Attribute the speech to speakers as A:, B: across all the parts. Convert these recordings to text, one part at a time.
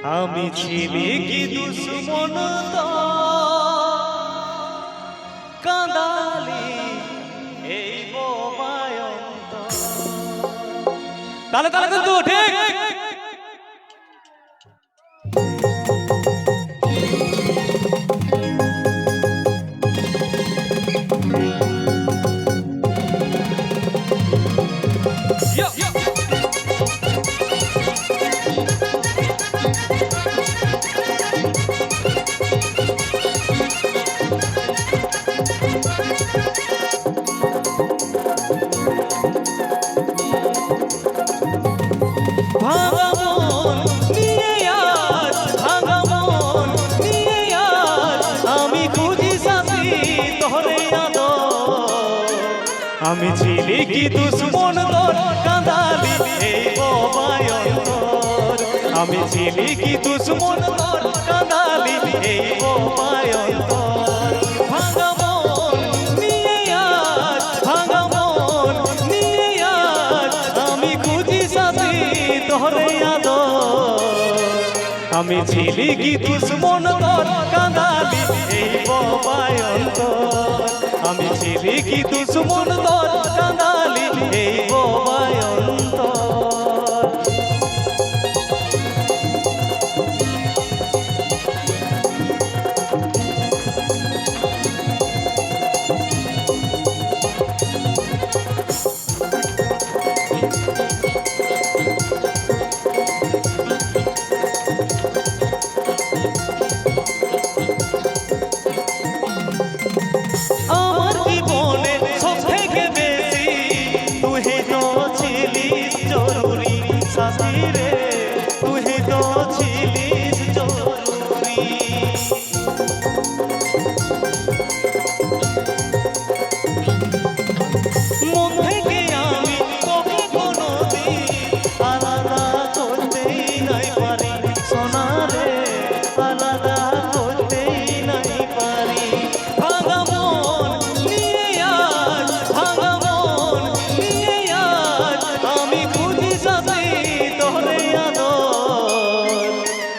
A: আমি ছিলি কি দুশ্মন তো কাঁদালি এই বোবায়ন্ত। তালে তালে কিন্তু ঠিক আমি ছিলি কি দুশ্মন তোর কাঁদালি এই বোবায়ন্তর। আমি ছিলি কি দুশ্মন তোর কাঁদালি এই বোবায়ন্তর। ভাঙা মন নিয়ে আজ, ভাঙা মন নিয়ে আজ আমি খুঁজি সাথী তোরে আদর। আমি ছিলি কি দুশ্মন তোর কাঁদালি এই বোবায়ন্তর। আমি ছিলি কি দুশ্মন তোর কাঁদালি এই বোবায়ন্তর।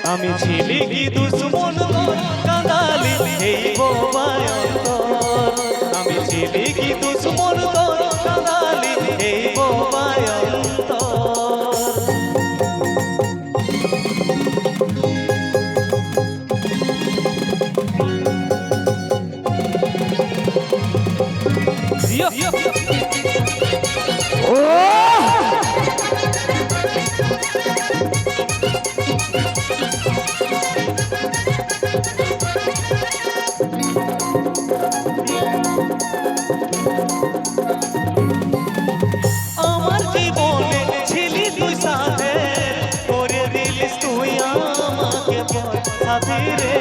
A: আমি ছিলি কি দুশ্মন তোর কাঁদালি এই বোবায়ন্তর। আমি ছিলি কি দুশ্মন তোর কাঁদালি এই বোবায়ন্তর। আমার জীবনে ছিলি তুই সাথে, করে দিলিস তুই আমাকে পর সাথী রে,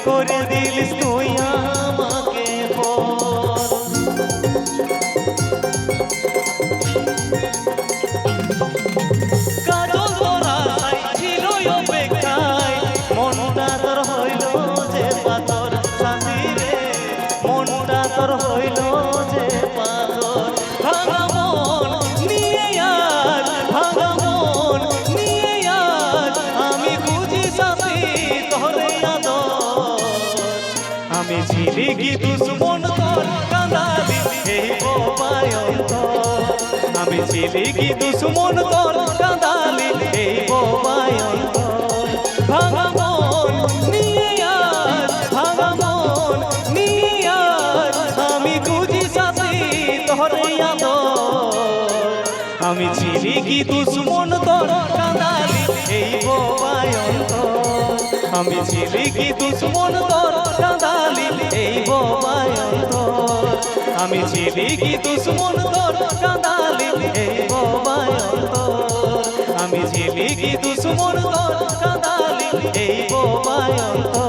A: করে দিলিস তুই আমাকে পর। কাজল তোরা ছিল অপেক্ষায়, মনটা তোর হইল যে পাথর সাথী রে, মনটা তোর হইল যে পাথর। ভাঙা মন নিয়ে আজ, ভাঙা মন নিয়ে আজ আমি খুঁজি সাথী তোরে আদর। আমি ছিলি কি দুশ্মন তোর কাঁদালি এই বোবায়ন্তর। আমি ছিলি কি দুশ্মন তোর কাঁদালি এই বোবায়ন্তর। ভাঙা মন নিয়ে আজ, ভাঙা মন নিয়ে আজ আমি খুঁজি সাথী তোরে আদর। আমি ছিলি কি দুশ্মন তোর কাঁদালি এই বোবায়ন্তর। আমি ছিলি কি দুশ্মন তোর কাঁদালি এই বোবায়ন্তর। আমি ছিলি কি দুশ্মন তোর কাঁদালি এই বোবায়ন্তর। আমি ছিলি কি দুশ্মন তোর কাঁদালি এই বোবায়ন্তর।